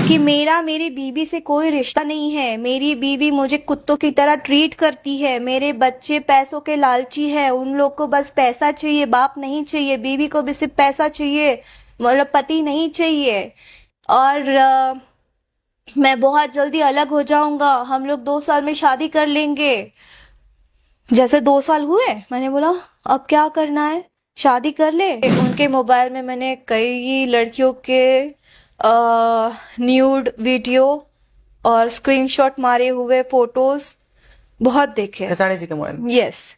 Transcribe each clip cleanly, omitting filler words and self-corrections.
कि मेरा मेरी बीवी से कोई रिश्ता नहीं है, मेरी बीवी मुझे कुत्तों की तरह ट्रीट करती है, मेरे बच्चे पैसों के लालची है, उन लोग को बस पैसा चाहिए, बाप नहीं चाहिए, बीवी को भी सिर्फ पैसा चाहिए, मतलब पति नहीं चाहिए। और मैं बहुत जल्दी अलग हो जाऊंगा, हम लोग 2 साल में शादी कर लेंगे। जैसे 2 साल हुए, मैंने बोला अब क्या करना है, शादी कर ले। उनके मोबाइल में मैंने कई लड़कियों के न्यूड वीडियो और स्क्रीनशॉट मारे हुए फोटोज बहुत देखे। खेसारी जी के मोबाइल में? यस,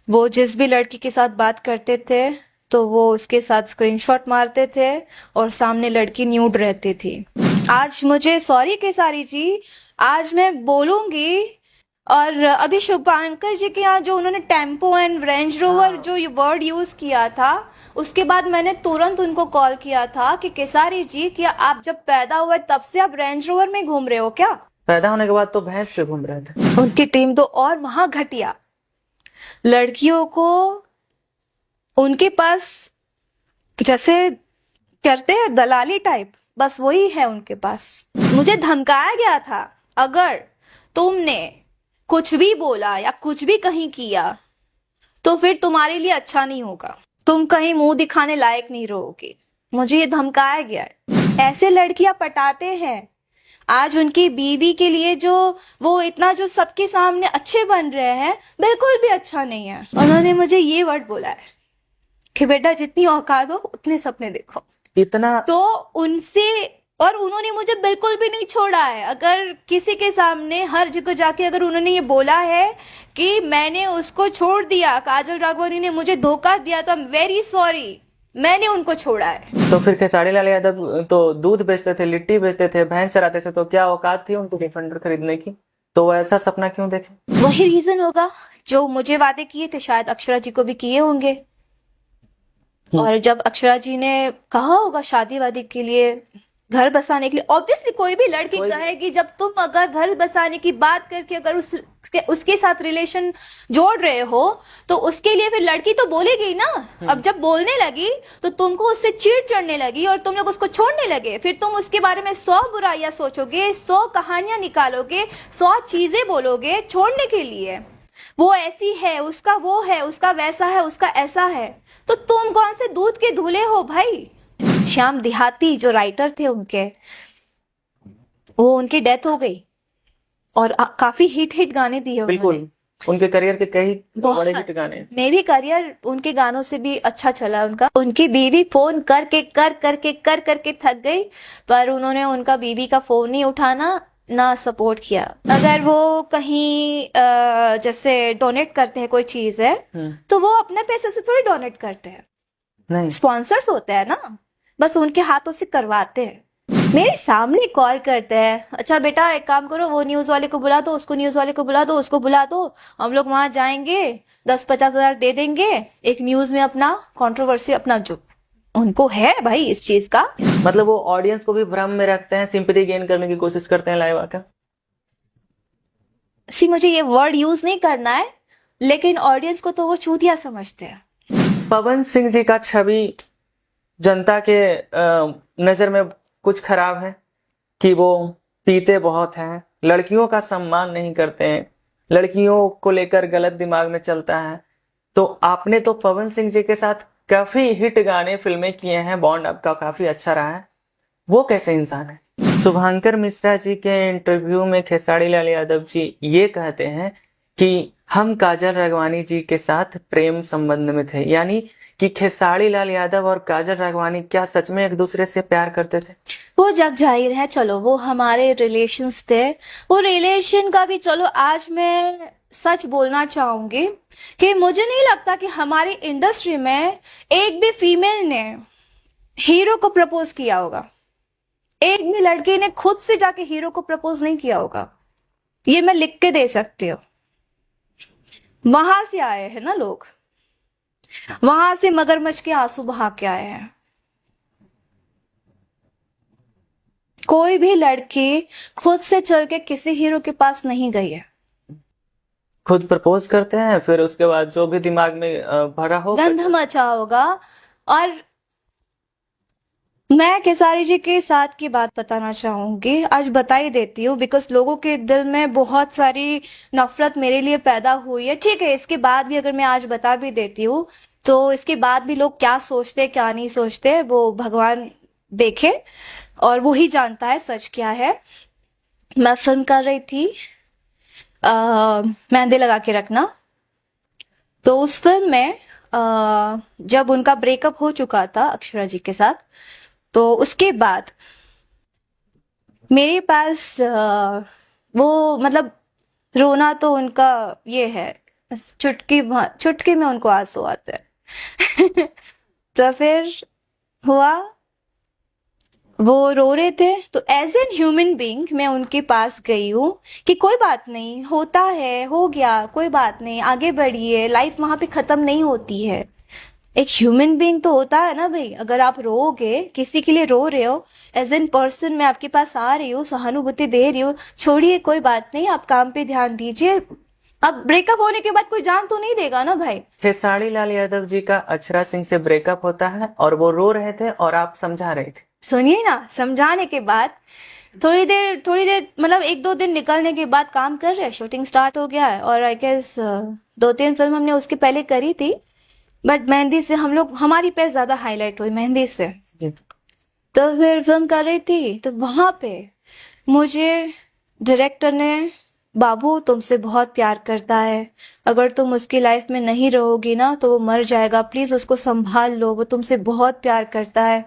वो जिस भी लड़की के साथ बात करते थे तो वो उसके साथ स्क्रीनशॉट मारते थे और सामने लड़की न्यूड रहती थी। आज मुझे सॉरी केसारी जी, आज मैं बोलूंगी। और अभी शुभांकर जी के यहाँ जो उन्होंने टेम्पो एंड रेंज रोवर जो वर्ड यूज किया था, उसके बाद मैंने तुरंत उनको कॉल किया था कि केसारी जी, क्या आप जब पैदा हुए तब से आप रेंज रोवर में घूम रहे हो क्या? पैदा होने के बाद तो भैंस पे घूम रहे थे। उनकी टीम तो और वहां घटिया, लड़कियों को उनके पास जैसे करते हैं दलाली टाइप, बस वही है उनके पास। मुझे धमकाया गया था, अगर तुमने कुछ भी बोला या कुछ भी कहीं किया तो फिर तुम्हारे लिए अच्छा नहीं होगा, तुम कहीं मुंह दिखाने लायक नहीं रहोगे। मुझे ये धमकाया गया है। ऐसे लड़कियां पटाते हैं। आज उनकी बीवी के लिए जो वो इतना जो सबके सामने अच्छे बन रहे हैं, बिल्कुल भी अच्छा नहीं है। उन्होंने मुझे ये वर्ड बोला है कि बेटा जितनी औकात हो उतने सपने देखो। इतना तो उनसे, और उन्होंने मुझे बिल्कुल भी नहीं छोड़ा है। अगर किसी के सामने हर जगह जाके अगर उन्होंने ये बोला है कि मैंने उसको छोड़ दिया, काजल राघवानी ने मुझे धोखा दिया, तो आई एम वेरी सॉरी, मैंने उनको छोड़ा है। तो फिर खेसारी लाल यादव तो दूध बेचते थे, लिट्टी बेचते थे, भैंस चराते थे, तो क्या औकात थी उनको डिफेंडर खरीदने की? तो वो ऐसा सपना क्यों देखे? वही रीजन होगा जो मुझे वादे किए थे, शायद अक्षरा जी को भी किए होंगे। और जब अक्षरा जी ने कहा होगा शादी वादी के लिए, घर बसाने के लिए, ऑब्वियसली कोई भी लड़की कहेगी, जब तुम अगर घर बसाने की बात करके अगर उसके साथ रिलेशन जोड़ रहे हो तो उसके लिए फिर लड़की तो बोलेगी ना। अब जब बोलने लगी तो तुमको उससे चिढ़ चढ़ने लगी और तुम लोग उसको छोड़ने लगे, फिर तुम उसके बारे में 100 बुराइयां सोचोगे, 100 कहानियां निकालोगे, 100 चीजें बोलोगे छोड़ने के लिए। वो ऐसी है, उसका वो है, उसका वैसा है, उसका ऐसा है। तो तुम कौन से दूध के धुले हो भाई? श्याम देहाती जो राइटर थे उनके, वो उनकी डेथ हो गई और काफी हिट गाने दिए बिल्कुल, उनके करियर के कई बड़े हिट गाने। मे भी करियर उनके गानों से भी अच्छा चला उनका। उनकी बीवी फोन करके थक गई, पर उन्होंने उनका बीवी का फोन नहीं उठाना, ना सपोर्ट किया। अगर वो कहीं जैसे डोनेट करते हैं कोई चीज है तो वो अपने पैसे से थोड़ी डोनेट करते हैं, नहीं, स्पॉन्सर्स होते हैं ना, बस उनके हाथों से करवाते हैं। मेरे सामने कॉल करते हैं, अच्छा बेटा एक काम करो, वो न्यूज वाले को बुला दो, उसको न्यूज वाले को बुला दो, उसको बुला दो, हम लोग वहां जाएंगे, 10-50 हजार दे देंगे, एक न्यूज में अपना कंट्रोवर्सी, अपना जो उनको है भाई इस चीज का। मतलब वो ऑडियंस को भी भ्रम में रखते हैं, सिंपैथी गेन करने की कोशिश करते हैं लाइव आकर। मुझे ये वर्ड यूज नहीं करना है, लेकिन ऑडियंस को तो वो चूतिया समझते हैं। पवन सिंह जी का छवि जनता के नजर में कुछ खराब है कि वो पीते बहुत हैं, लड़कियों का सम्मान नहीं करते हैं, लड़कियों को लेकर गलत दिमाग में चलता है। तो आपने तो पवन सिंह जी के साथ काफी हिट गाने फिल्में किए हैं, बॉन्ड आपका काफी अच्छा रहा है, वो कैसे इंसान है? शुभांकर मिश्रा जी के इंटरव्यू में खेसारी लाल यादव जी ये कहते हैं कि हम काजल राघवानी जी के साथ प्रेम संबंध में थे, यानी कि खेसारी लाल यादव और काजल राघवानी क्या सच में एक दूसरे से प्यार करते थे? वो जग जाहिर है, चलो वो हमारे रिलेशंस थे, वो रिलेशन का भी चलो। आज मैं सच बोलना चाहूंगी कि मुझे नहीं लगता कि हमारी इंडस्ट्री में एक भी फीमेल ने हीरो को प्रपोज किया होगा, एक भी लड़की ने खुद से जाके हीरो को प्रपोज नहीं किया होगा, ये मैं लिख के दे सकती हूँ। वहां से आए हैं ना लोग, वहां से मगरमच्छ के आंसू बहा के आए हैं। कोई भी लड़की खुद से चल के किसी हीरो के पास नहीं गई है। खुद प्रपोज करते हैं, फिर उसके बाद जो भी दिमाग में भरा हो, गंध मचा होगा। और मैं खेसारी जी के साथ की बात बताना चाहूंगी, आज बता ही देती हूँ, बिकॉज लोगों के दिल में बहुत सारी नफरत मेरे लिए पैदा हुई है। ठीक है, इसके बाद भी अगर मैं आज बता भी देती हूँ तो इसके बाद भी लोग क्या सोचते क्या नहीं सोचते वो भगवान देखे, और वो ही जानता है सच क्या है। मैं फिल्म कर रही थी मेहंदी लगा के रखना। तो उस फिल्म में जब उनका ब्रेकअप हो चुका था अक्षरा जी के साथ, तो उसके बाद मेरे पास वो मतलब रोना तो उनका ये है, बस चुटकी में उनको आंसू आते हैं। तो फिर हुआ, वो रो रहे थे तो एज एन ह्यूमन बीइंग मैं उनके पास गई हूँ कि कोई बात नहीं, होता है, हो गया, कोई बात नहीं, आगे बढ़िए, लाइफ वहां पे खत्म नहीं होती है। एक ह्यूमन बीइंग तो होता है ना भाई, अगर आप रोओगे, किसी के लिए रो रहे हो, एज एन पर्सन मैं आपके पास आ रही हूँ, सहानुभूति दे रही हूँ, छोड़िए कोई बात नहीं, आप काम पे ध्यान दीजिए। अब ब्रेकअप होने के बाद कोई जान तो नहीं देगा ना भाई। खेसारी लाल यादव जी का अक्षरा सिंह से ब्रेकअप होता है और वो रो रहे थे और आप समझा रहे थे। सुनिए ना, समझाने के बाद थोड़ी देर मतलब 1-2 दिन निकलने के बाद काम कर रहे हैं, शूटिंग स्टार्ट हो गया है, और आई गेस 2-3 फिल्म हमने उसके पहले करी थी, बट मेहंदी से हमारी पे ज्यादा हाईलाइट हुई मेहंदी से। जी। तो फिर फिल्म कर रही थी तो वहां पे मुझे डायरेक्टर ने, बाबू तुमसे बहुत प्यार करता है, अगर तुम उसकी लाइफ में नहीं रहोगी ना तो वो मर जाएगा, प्लीज उसको संभाल लो, वो तुमसे बहुत प्यार करता है,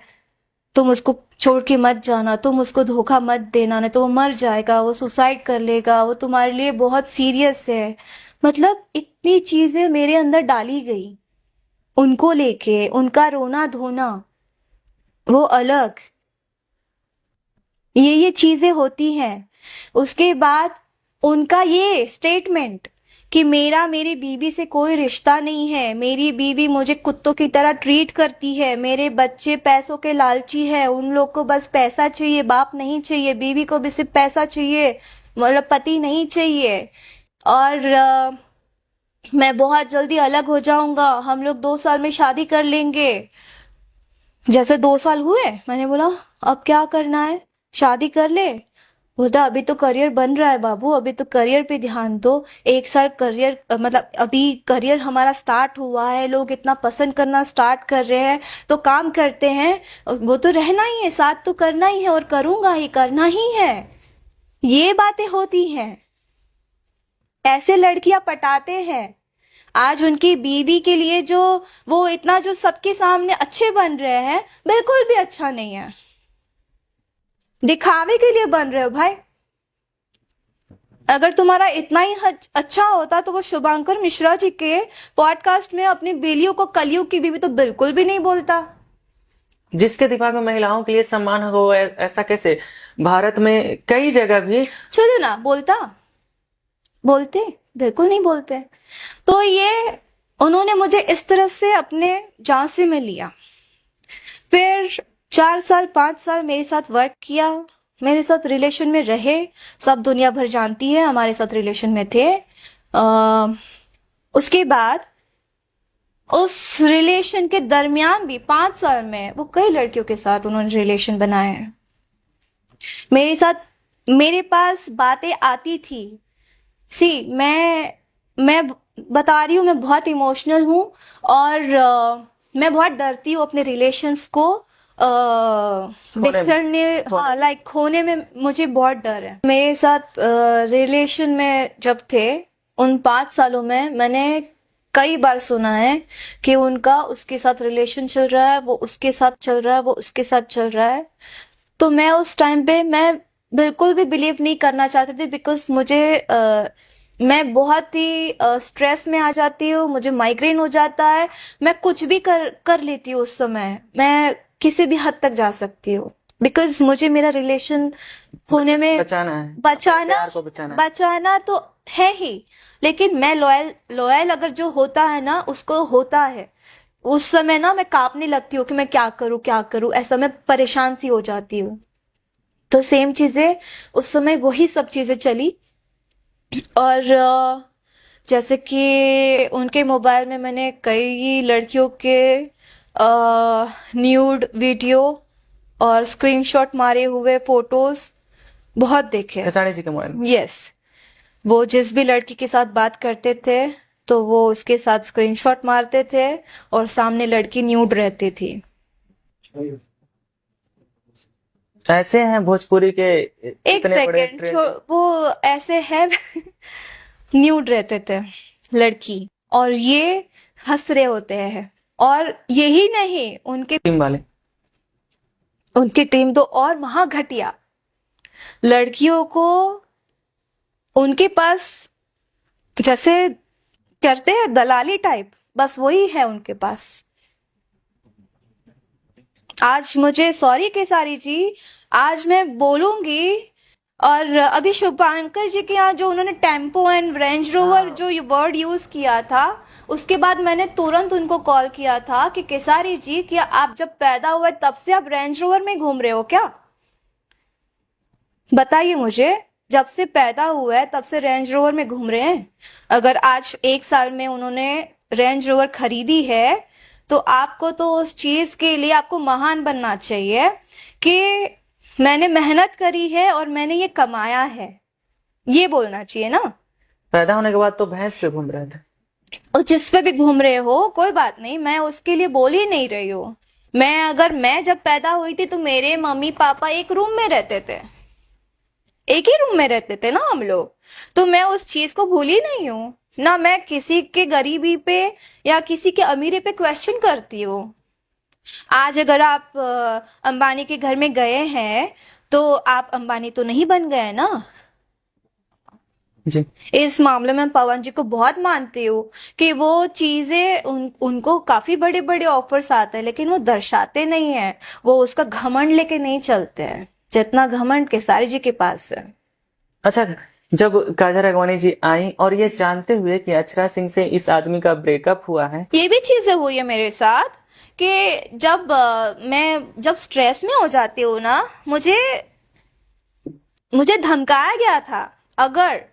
तुम उसको छोड़ के मत जाना, तुम उसको धोखा मत देना, नहीं तो वो मर जाएगा, वो सुसाइड कर लेगा, वो तुम्हारे लिए बहुत सीरियस है। मतलब इतनी चीजें मेरे अंदर डाली गई उनको लेके, उनका रोना धोना वो अलग, ये चीजें होती हैं। उसके बाद उनका ये स्टेटमेंट कि मेरी बीवी से कोई रिश्ता नहीं है, मेरी बीवी मुझे कुत्तों की तरह ट्रीट करती है, मेरे बच्चे पैसों के लालची है, उन लोग को बस पैसा चाहिए, बाप नहीं चाहिए, बीवी को भी सिर्फ पैसा चाहिए, मतलब पति नहीं चाहिए, और मैं बहुत जल्दी अलग हो जाऊंगा, हम लोग 2 साल में शादी कर लेंगे। जैसे 2 साल हुए, मैंने बोला अब क्या करना है, शादी कर ले। बोलता अभी तो करियर बन रहा है बाबू, अभी तो करियर पे ध्यान दो, 1 साल करियर मतलब अभी करियर हमारा स्टार्ट हुआ है, लोग इतना पसंद करना स्टार्ट कर रहे हैं, तो काम करते हैं, वो तो रहना ही है, साथ तो करना ही है, और करूंगा ही, करना ही है। ये बातें होती हैं, ऐसे लड़कियां पटाते हैं। आज उनकी बीवी के लिए जो वो इतना जो सबके सामने अच्छे बन रहे हैं, बिल्कुल भी अच्छा नहीं है, दिखावे के लिए बन रहे हो भाई। अगर तुम्हारा इतना ही अच्छा होता तो वो शुभांकर मिश्रा जी के पॉडकास्ट में अपनी बेलियों को कलयुग की बीवी तो बिल्कुल भी नहीं बोलता। जिसके दिमाग में महिलाओं के लिए सम्मान हो ऐसा कैसे, भारत में कई जगह भी। छोड़ो ना, बोलते बिल्कुल नहीं बोलते। तो ये उन्होंने मुझे इस तरह से अपने झांसे में लिया, फिर 4 साल 5 साल मेरे साथ वर्क किया, मेरे साथ रिलेशन में रहे, सब दुनिया भर जानती है हमारे साथ रिलेशन में थे। उसके बाद उस रिलेशन के दरमियान भी 5 साल में वो कई लड़कियों के साथ उन्होंने रिलेशन बनाए हैं। मेरे साथ, मेरे पास बातें आती थी, सी मैं बता रही हूँ, मैं बहुत इमोशनल हूँ, और मैं बहुत डरती हूँ अपने रिलेशंस को बिछड़ने, हाँ लाइक खोने में मुझे बहुत डर है। मेरे साथ रिलेशन में जब थे उन 5 सालों में मैंने कई बार सुना है कि उनका उसके साथ रिलेशन चल रहा है, वो उसके साथ चल रहा है, वो उसके साथ चल रहा है। तो मैं उस टाइम पे मैं बिल्कुल भी बिलीव नहीं करना चाहती थी, बिकॉज मुझे मैं बहुत ही स्ट्रेस में आ जाती हूँ, मुझे माइग्रेन हो जाता है, मैं कुछ भी कर लेती हूँ उस समय, मैं किसी भी हद तक जा सकती हूँ, बिकॉज मुझे मेरा रिलेशन होने में प्यार को बचाना तो है ही, लेकिन मैं लॉयल अगर जो होता है ना उसको होता है, उस समय ना मैं कांपने लगती हूँ कि मैं क्या करूं, ऐसा मैं परेशान सी हो जाती हूँ। तो सेम चीजें उस समय वही सब चीजें चली, और जैसे कि उनके मोबाइल में मैंने कई लड़कियों के न्यूड वीडियो और स्क्रीनशॉट मारे हुए फोटोज बहुत देखे। खेसारी जी के मोबाइल में? यस, वो जिस भी लड़की के साथ बात करते थे तो वो उसके साथ स्क्रीनशॉट मारते थे और सामने लड़की न्यूड रहती थी। ऐसे हैं भोजपुरी के एक इतने बड़े सेकेंड, ट्रेंड। वो ऐसे है न्यूड रहते थे लड़की, और ये हंस रहे होते हैं। और यही नहीं, उनके टीम वाले उनकी टीम तो और महा घटिया। लड़कियों को उनके पास जैसे करते हैं दलाली टाइप, बस वही है उनके पास। आज मुझे सॉरी केसारी जी, आज मैं बोलूंगी। और अभी शुभांकर जी के यहाँ जो उन्होंने टेम्पो एंड रेंज रोवर जो वर्ड यूज किया था, उसके बाद मैंने तुरंत उनको कॉल किया था कि केसारी जी, क्या आप जब पैदा हुए तब से आप रेंज रोवर में घूम रहे हो क्या? बताइए मुझे, जब से पैदा हुआ है तब से रेंज रोवर में घूम रहे हैं? अगर आज 1 साल में उन्होंने रेंज रोवर खरीदी है तो आपको तो उस चीज के लिए आपको महान बनना चाहिए कि मैंने मेहनत करी है और मैंने ये कमाया है, ये बोलना चाहिए ना। पैदा होने के बाद तो भैंस पे घूम रहे थे। और जिस पे भी घूम रहे हो कोई बात नहीं, मैं उसके लिए बोल ही नहीं रही हूँ। मैं जब पैदा हुई थी तो मेरे मम्मी पापा एक रूम में रहते थे, एक ही रूम में रहते थे ना हम लोग, तो मैं उस चीज को भूली नहीं हूँ ना। मैं किसी के गरीबी पे या किसी के अमीरी पे क्वेश्चन करती हूँ। आज अगर आप अंबानी के घर में गए हैं तो आप अंबानी तो नहीं बन गए ना। जी इस मामले में पवन जी को बहुत मानती हूँ कि वो चीजें उनको काफी बड़े बड़े ऑफर्स आते हैं लेकिन वो दर्शाते नहीं है, वो उसका घमंड लेके नहीं चलते हैं जितना घमंड केसारी जी के पास है। अच्छा, जब काजल राघवानी जी आई और ये जानते हुए कि अक्षरा सिंह से इस आदमी का ब्रेकअप हुआ है, ये भी चीजें हुई है मेरे साथ कि मैं जब स्ट्रेस में हो जाती हूँ ना, मुझे धमकाया गया था, अगर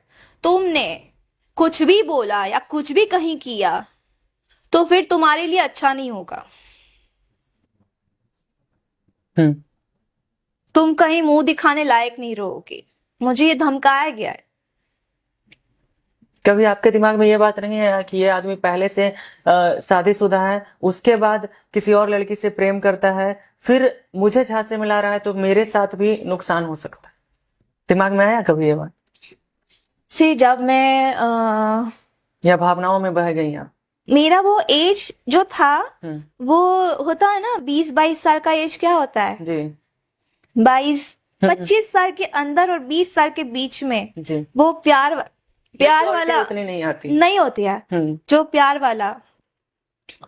तुमने कुछ भी बोला या कुछ भी कहीं किया तो फिर तुम्हारे लिए अच्छा नहीं होगा, तुम कहीं मुंह दिखाने लायक नहीं रहोगे। मुझे ये धमकाया गया है। कभी आपके दिमाग में ये बात नहीं आया कि ये आदमी पहले से शादीशुदा है, उसके बाद किसी और लड़की से प्रेम करता है, फिर मुझे झांसे मिला रहा है तो मेरे साथ भी नुकसान हो सकता है? दिमाग में आया कभी ये बात? जब मैं या भावनाओं में बह गई आप? मेरा वो एज जो था, वो होता है ना 20-22 साल का एज, क्या होता है जी 22-25 साल के अंदर और 20 साल के बीच में जी वो प्यार वाला उतनी नहीं आती, नहीं होती है, जो प्यार वाला।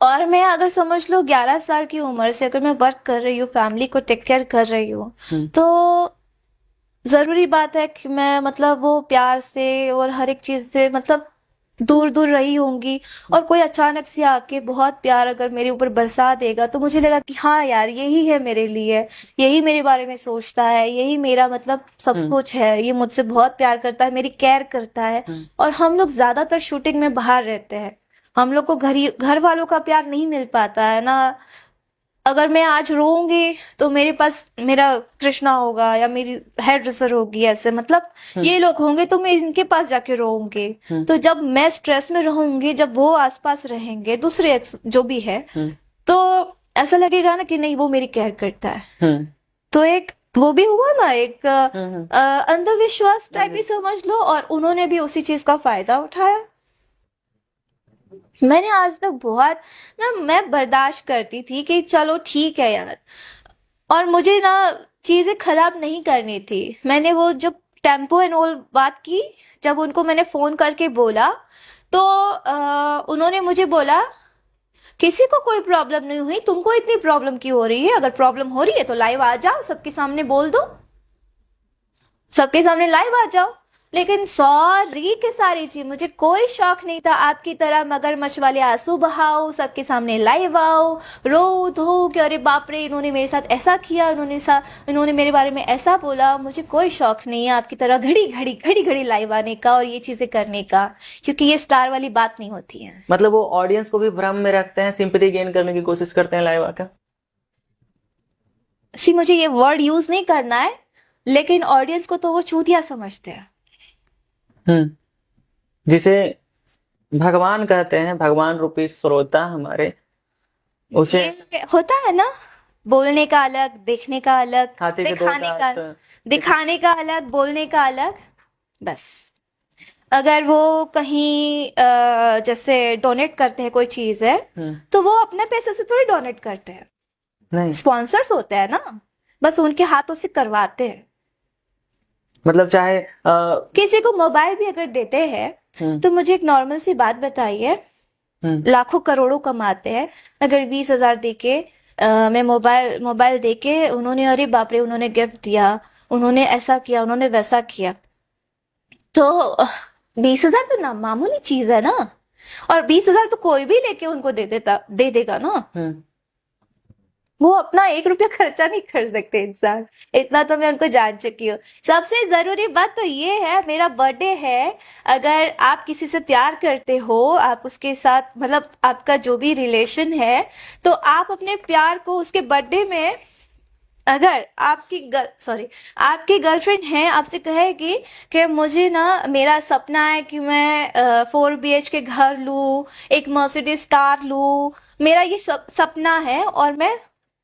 और मैं अगर समझ लो 11 साल की उम्र से अगर मैं वर्क कर रही हूँ, फैमिली को टेक केयर कर रही हूँ, तो जरूरी बात है कि मैं मतलब वो प्यार से और हर एक चीज से मतलब दूर दूर रही होंगी। और कोई अचानक से आके बहुत प्यार अगर मेरे ऊपर बरसा देगा तो मुझे लगा कि हाँ यार, यही है मेरे लिए, यही मेरे बारे में सोचता है, यही मेरा मतलब सब कुछ है, ये मुझसे बहुत प्यार करता है, मेरी केयर करता है। और हम लोग ज्यादातर शूटिंग में बाहर रहते हैं, हम लोग को घर वालों का प्यार नहीं मिल पाता है ना। अगर मैं आज रोऊंगी तो मेरे पास मेरा कृष्णा होगा या मेरी हेयर ड्रेसर होगी, ऐसे मतलब ये लोग होंगे तो मैं इनके पास जाके रोऊंगी। तो जब मैं स्ट्रेस में रहूंगी, जब वो आसपास रहेंगे दूसरे जो भी है, तो ऐसा लगेगा ना कि नहीं वो मेरी केयर करता है। तो एक वो भी हुआ ना, एक अंधविश्वास टाइप ही समझ लो, और उन्होंने भी उसी चीज का फायदा उठाया। मैंने आज तक बहुत मैं बर्दाश्त करती थी कि चलो ठीक है यार, और मुझे ना चीजें खराब नहीं करनी थी। मैंने वो जब टेम्पो एंड ऑल बात की, जब उनको मैंने फोन करके बोला तो उन्होंने मुझे बोला किसी को कोई प्रॉब्लम नहीं हुई, तुमको इतनी प्रॉब्लम क्यों हो रही है? अगर प्रॉब्लम हो रही है तो लाइव आ जाओ, सबके सामने बोल दो, सबके सामने लाइव आ जाओ। लेकिन सॉरी केसारी जी, मुझे कोई शौक नहीं था आपकी तरह मगरमच्छ वाले आंसू बहाओ, सबके सामने लाइव आओ, रो धो कि अरे बाप रे इन्होंने मेरे साथ ऐसा किया, इन्होंने मेरे बारे में ऐसा बोला। मुझे कोई शौक नहीं है आपकी तरह घड़ी घड़ी लाइव आने का और ये चीजें करने का, क्योंकि ये स्टार वाली बात नहीं होती है। मतलब वो ऑडियंस को भी भ्रम में रखते हैं, सिंपैथी गेन करने की कोशिश करते हैं लाइव आकर? सी मुझे ये वर्ड यूज नहीं करना है, लेकिन ऑडियंस को तो वो चूतिया समझते हैं। हम्म जिसे भगवान कहते हैं, भगवान रूपी श्रोता हमारे, उसे ये होता है ना, बोलने का अलग, देखने का अलग, हाथी के दो दिखाने का अलग, बोलने का अलग। बस अगर वो कहीं जैसे डोनेट करते हैं, कोई चीज है तो वो अपने पैसे से थोड़ी डोनेट करते हैं, नहीं, स्पॉन्सर्स होते हैं ना, बस उनके हाथों से करवाते हैं। मतलब चाहे किसी को मोबाइल भी अगर देते हैं तो मुझे एक नॉर्मल सी बात बताइए, लाखों करोड़ों कमाते हैं, अगर 20,000 देके मैं मोबाइल देके उन्होंने, अरे बाप रे उन्होंने गिफ्ट दिया, उन्होंने ऐसा किया, उन्होंने वैसा किया, तो 20,000 तो ना मामूली चीज है ना। और 20,000 तो कोई भी लेके उनको दे देगा ना। वो अपना 1 रुपया खर्चा नहीं कर सकते इंसान, इतना तो मैं उनको जान चुकी हूँ। सबसे जरूरी बात तो ये है, मेरा बर्थडे है, अगर आप किसी से प्यार करते हो, आप उसके साथ मतलब आपका जो भी रिलेशन है, तो आप अपने प्यार को उसके बर्थडे में, अगर आपकी गर्लफ्रेंड है, आपसे कहेगी कि मुझे ना, मेरा सपना है कि मैं 4 BHK घर लूं, एक मर्सिडीज कार लूं, मेरा ये सपना है और मैं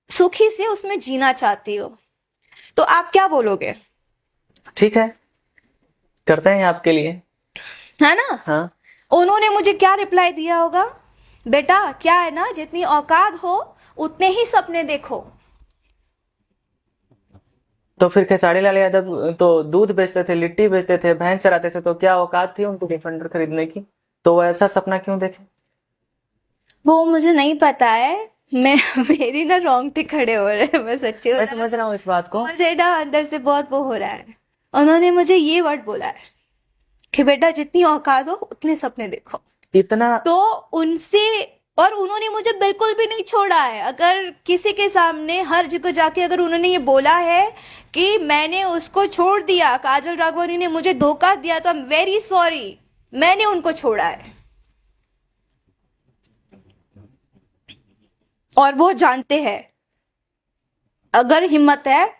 सुखी से उसमें जीना चाहती हूँ, तो आप क्या बोलोगे? ठीक है, करते हैं आपके लिए, है ना? हाँ। उन्होंने मुझे क्या रिप्लाई दिया होगा? बेटा क्या है ना, जितनी औकात हो उतने ही सपने देखो। तो फिर खेसारी लाल यादव तो दूध बेचते थे, लिट्टी बेचते थे, भैंस चराते थे, तो क्या औकात थी उनको डिफेंडर खरीदने की? तो वो ऐसा सपना क्यों देखे? वो मुझे नहीं पता है, मैं मेरी ना रोंगटे खड़े हो रहे हैं, मैं सच्ची मैं बता, समझ रहा हूँ इस बात को। मुझे ना अंदर से बहुत वो हो रहा है। उन्होंने मुझे ये वर्ड बोला है कि बेटा जितनी औकात हो उतने सपने देखो, इतना तो उनसे, और उन्होंने मुझे बिल्कुल भी नहीं छोड़ा है। अगर किसी के सामने हर जगह जाके अगर उन्होंने ये बोला है कि मैंने उसको छोड़ दिया, काजल राघवानी ने मुझे धोखा दिया, तो आई एम वेरी सॉरी, मैंने उनको छोड़ा है और वो जानते हैं। अगर हिम्मत है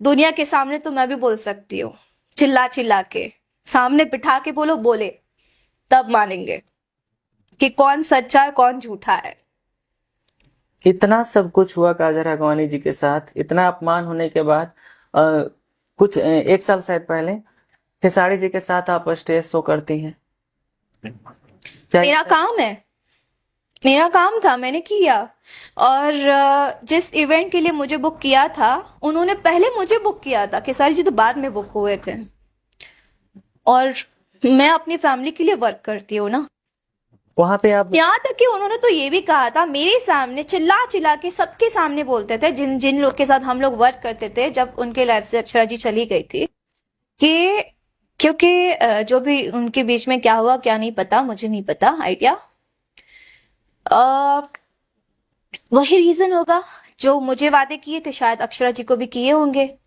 दुनिया के सामने तो मैं भी बोल सकती हूँ, चिल्ला चिल्ला के सामने बिठा के बोलो, बोले तब मानेंगे कि कौन सच्चा है कौन झूठा है। इतना सब कुछ हुआ काजल राघवानी जी के साथ, इतना अपमान होने के बाद कुछ 1 साल शायद पहले खेसारी जी के साथ आप स्टेज शो करती हैं। क्या मेरा काम है, मेरा काम था, मैंने किया। और जिस इवेंट के लिए मुझे बुक किया था, उन्होंने पहले मुझे बुक किया था, खेसारी जी तो बाद में बुक हुए थे। और मैं अपनी फैमिली के लिए वर्क करती हूँ ना, वहां पे आप यहाँ तक कि उन्होंने तो ये भी कहा था मेरे सामने, चिल्ला चिल्ला के सबके सामने बोलते थे, जिन जिन लोग के साथ हम लोग वर्क करते थे जब उनके लाइफ से अक्षरा जी चली गई थी, कि क्योंकि जो भी उनके बीच में क्या हुआ क्या नहीं पता, मुझे नहीं पता आइडिया, वही रीजन होगा जो मुझे वादे किए थे, शायद अक्षरा जी को भी किए होंगे।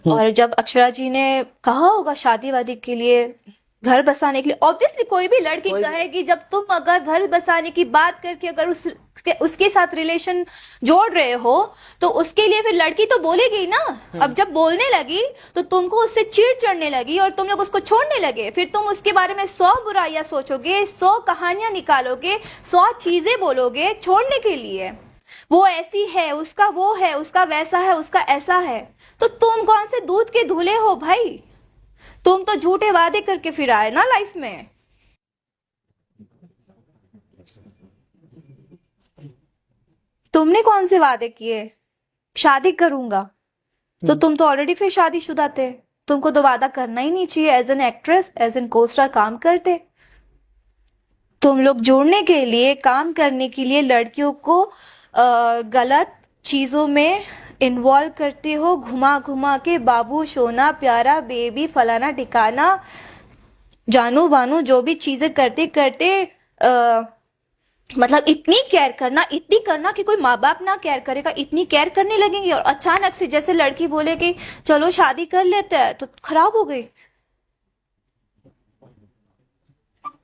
और जब अक्षरा जी ने कहा होगा शादी वादी के लिए, घर बसाने के लिए, ऑब्वियसली कोई भी लड़की कहेगी, जब तुम अगर घर बसाने की बात करके अगर उसके साथ रिलेशन जोड़ रहे हो, तो उसके लिए फिर लड़की तो बोलेगी ना। अब जब बोलने लगी तो तुमको उससे चिढ़ चढ़ने लगी और तुम लोग उसको छोड़ने लगे, फिर तुम उसके बारे में 100 बुराइयां सोचोगे, 100 कहानियां निकालोगे, 100 चीजें बोलोगे छोड़ने के लिए। वो ऐसी है, उसका वो है, उसका वैसा है, उसका ऐसा है, तो तुम कौन से दूध के धुले हो भाई? तुम तो झूठे वादे करके फिर आए ना लाइफ में। तुमने कौन से वादे किए? शादी करूंगा, तो तुम तो ऑलरेडी फिर शादीशुदा थे, तुमको तो वादा करना ही नहीं चाहिए। As an actress, as an costar काम करते तुम लोग, जोड़ने के लिए, काम करने के लिए लड़कियों को गलत चीजों में इन्वॉल्व करते हो, घुमा घुमा के, बाबू सोना प्यारा बेबी फलाना ठिकाना जानू बानू, जो भी चीजें करते करते मतलब इतनी केयर करना, इतनी करना कि कोई माँ बाप ना केयर करेगा, इतनी केयर करने लगेंगे। और अचानक से जैसे लड़की बोले कि चलो शादी कर लेते हैं, तो खराब हो गई।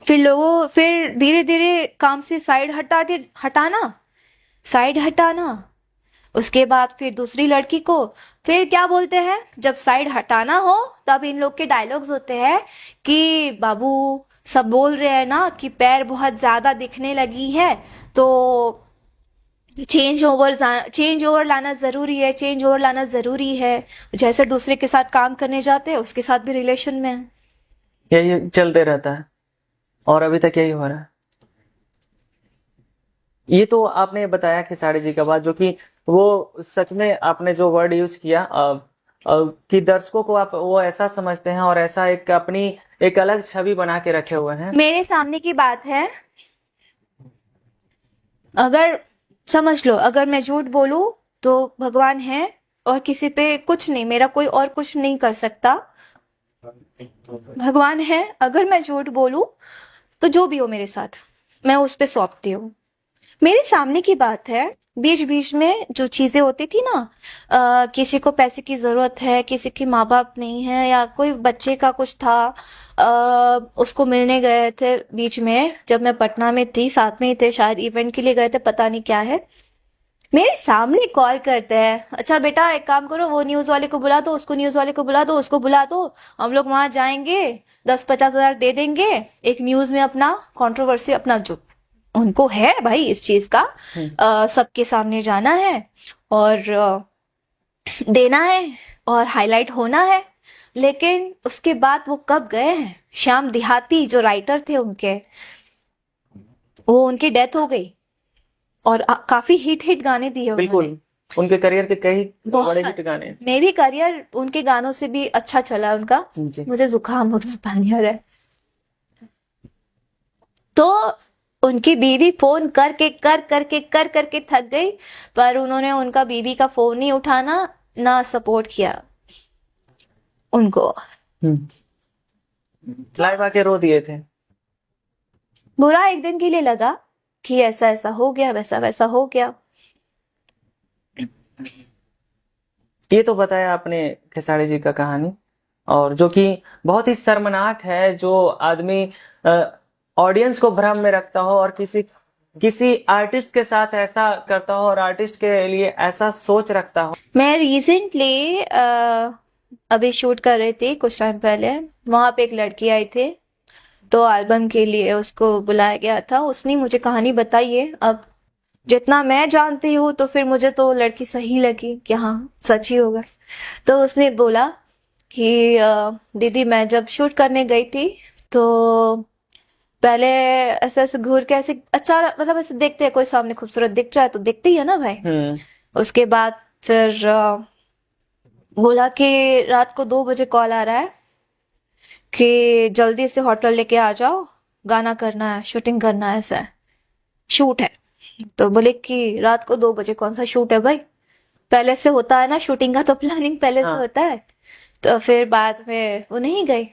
फिर धीरे धीरे काम से साइड हटाना, उसके बाद फिर दूसरी लड़की को, फिर क्या बोलते हैं, जब साइड हटाना हो तब इन लोग के डायलॉग्स होते हैं कि बाबू सब बोल रहे हैं ना कि पैर बहुत ज्यादा दिखने लगी है, तो चेंज ओवर लाना जरूरी है, चेंज ओवर लाना जरूरी है। जैसे दूसरे के साथ काम करने जाते हैं उसके साथ भी रिलेशन में है। यही चलते रहता है और अभी तक यही हो रहा है। ये तो आपने बताया खेसारी जी का बात, जो कि वो सच में आपने जो वर्ड यूज किया कि दर्शकों को आप वो ऐसा समझते हैं और ऐसा एक अपनी एक अलग छवि बना के रखे हुए हैं। मेरे सामने की बात है, अगर समझ लो, अगर मैं झूठ बोलूं तो भगवान है और किसी पे कुछ नहीं, मेरा कोई और कुछ नहीं कर सकता। भगवान है, अगर मैं झूठ बोलूं तो जो भी हो मेरे साथ मैं उस पे सौंपती हूँ। मेरे सामने की बात है, बीच बीच में जो चीजें होती थी ना, किसी को पैसे की जरूरत है, किसी के माँ बाप नहीं है, या कोई बच्चे का कुछ था, उसको मिलने गए थे बीच में, जब मैं पटना में थी, साथ में ही थे, शायद इवेंट के लिए गए थे, पता नहीं क्या है। मेरे सामने कॉल करते हैं, अच्छा बेटा एक काम करो, वो न्यूज वाले को बुला दो, उसको न्यूज वाले को बुला दो, उसको बुला दो, हम लोग वहां जाएंगे, 10-50 हजार दे देंगे, एक न्यूज में अपना कंट्रोवर्सी, अपना जो उनको है भाई इस चीज का, सबके सामने जाना है और देना है और हाईलाइट होना है। लेकिन उसके बाद वो कब गए हैं, श्याम देहाती जो राइटर थे उनके, वो उनकी डेथ हो गई और काफी हिट गाने दिए उन्होंने। बिल्कुल, उनके करियर के कई बहुत बड़े हिट गाने। मे भी करियर उनके गानों से भी अच्छा चला उनका। जी। मुझे जुकाम हो गया, पानी आ रहा है। तो उनकी बीवी फोन कर करके थक गई, पर उन्होंने उनका बीवी का फोन नहीं उठाना, ना सपोर्ट किया उनको। लाइव आके रो दिए थे। बुरा एक दिन के लिए लगा कि ऐसा ऐसा हो गया, वैसा वैसा हो गया। ये तो बताया आपने खेसारी जी का कहानी, और जो कि बहुत ही शर्मनाक है, जो आदमी ऑडियंस को भ्रम में रखता हो और किसी आर्टिस्ट के साथ ऐसा करता हो और आर्टिस्ट के लिए ऐसा सोच रखता हो। मैं रिसेंटली अभी शूट कर रही थी कुछ टाइम पहले, वहां पे एक लड़की आई थी, तो एल्बम के लिए उसको बुलाया गया था। उसने मुझे कहानी बताई है, अब जितना मैं जानती हूँ तो फिर मुझे तो लड़की सही लगी कि हाँ सच ही होगा। तो उसने बोला कि दीदी मैं जब शूट करने गई थी तो पहले ऐसे ऐसे घूर के ऐसे, अच्छा मतलब ऐसे देखते हैं, कोई सामने खूबसूरत दिख जाए तो देखते ही है ना भाई। उसके बाद फिर बोला कि रात को 2 बजे कॉल आ रहा है कि जल्दी से होटल लेके आ जाओ, गाना करना है, शूटिंग करना है, ऐसा है, शूट है। तो बोले कि रात को 2 बजे कौन सा शूट है भाई, पहले से होता है ना शूटिंग का, तो प्लानिंग पहले से होता है। तो फिर बाद में वो नहीं गई,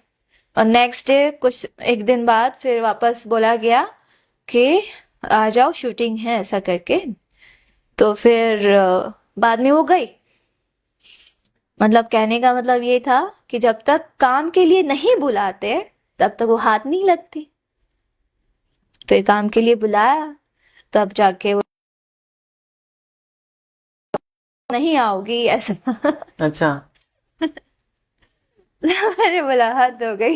और नेक्स्ट डे कुछ एक दिन बाद फिर वापस बोला गया कि आ जाओ शूटिंग है, ऐसा करके। तो फिर बाद में वो गई। मतलब कहने का मतलब ये था कि जब तक काम के लिए नहीं बुलाते तब तक वो हाथ नहीं लगती, फिर काम के लिए बुलाया तब जाके वो नहीं आओगी ऐसा। अच्छा। मैंने बोला हद हो गई।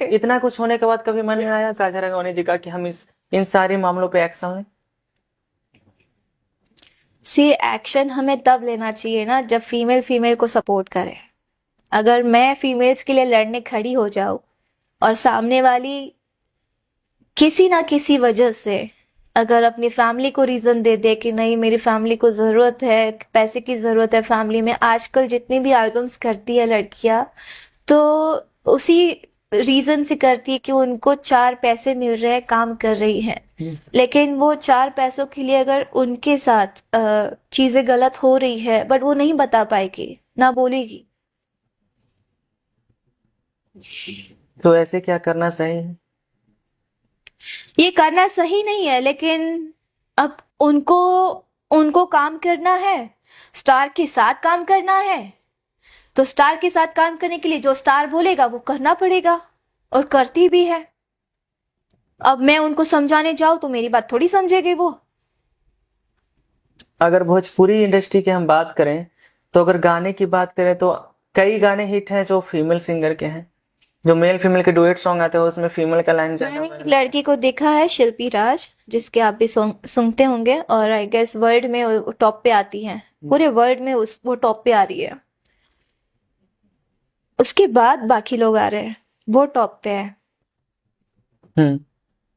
इतना कुछ होने के बाद कभी मन में आया काजा राघवानी जी का कि हम इन सारे मामलों पे एक्शन लें? सी एक्शन हमें तब लेना चाहिए ना जब फीमेल फीमेल को सपोर्ट करे। अगर मैं फीमेल्स के लिए लड़ने खड़ी हो जाऊं और सामने वाली किसी ना किसी वजह से अगर अपनी फैमिली को रीजन दे दे कि नहीं मेरी फैमिली को जरूरत है, पैसे की जरूरत है फैमिली में, आजकल जितनी भी एल्बम्स करती है लड़कियां तो उसी रीजन से करती है कि उनको 4 पैसे मिल रहे हैं, काम कर रही है। लेकिन वो 4 पैसों के लिए अगर उनके साथ चीजें गलत हो रही है बट वो नहीं बता पाएगी, ना बोलेगी। तो ऐसे क्या करना सही है? ये करना सही नहीं है, लेकिन अब उनको काम करना है, स्टार के साथ काम करना है, तो स्टार के साथ काम करने के लिए जो स्टार बोलेगा वो करना पड़ेगा, और करती भी है। अब मैं उनको समझाने जाऊं तो मेरी बात थोड़ी समझेगी वो। अगर भोजपुरी इंडस्ट्री की हम बात करें तो अगर गाने की बात करें तो कई गाने हिट हैं जो फीमेल सिंगर के हैं। जो मेल फीमेल के डुएट सॉन्ग आते हैं उसमें फीमेल का लाइन ज्यादा मैंने एक लड़की को देखा है, शिल्पी राज, जिसके आप भी सुनते होंगे, और आई गेस वर्ल्ड में वो टॉप पे आती है, पूरे वर्ल्ड में वो टॉप पे आ रही है। उसके बाद बाकी लोग आ रहे हैं, वो टॉप पे है। हम्म।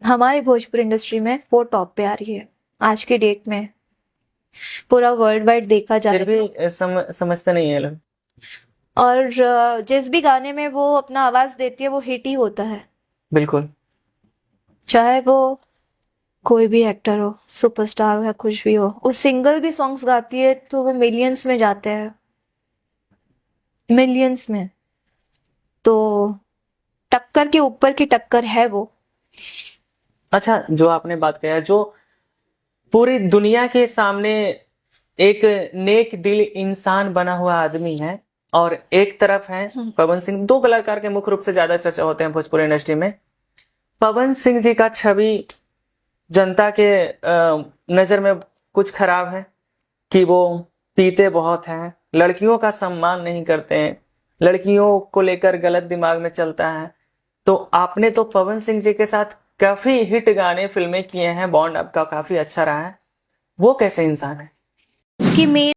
हमारी भोजपुरी इंडस्ट्री में वो टॉप पे आ रही है आज के डेट में, पूरा वर्ल्ड वाइड देखा जाए फिर भी समझते नहीं है लोग। और जिस भी गाने में वो अपना आवाज देती है वो हिट ही होता है, बिल्कुल। चाहे वो कोई भी एक्टर हो, सुपरस्टार हो या कुछ भी हो। वो सिंगल भी सॉन्ग्स गाती है तो वो मिलियंस में जाते हैं, मिलियंस में। तो टक्कर के ऊपर की टक्कर है वो। अच्छा, जो आपने बात किया, जो पूरी दुनिया के सामने एक नेक दिल इंसान बना हुआ आदमी है, और एक तरफ है पवन सिंह। दो कलाकार के मुख्य रूप से ज्यादा चर्चा होते हैं भोजपुरी इंडस्ट्री में। पवन सिंह जी का छवि जनता के नजर में कुछ खराब है कि वो पीते बहुत हैं, लड़कियों का सम्मान नहीं करते हैं, लड़कियों को लेकर गलत दिमाग में चलता है। तो आपने तो पवन सिंह जी के साथ काफी हिट गाने फिल्में किए हैं, बॉन्ड आपका काफी अच्छा रहा है। वो कैसे इंसान है? कि मेरे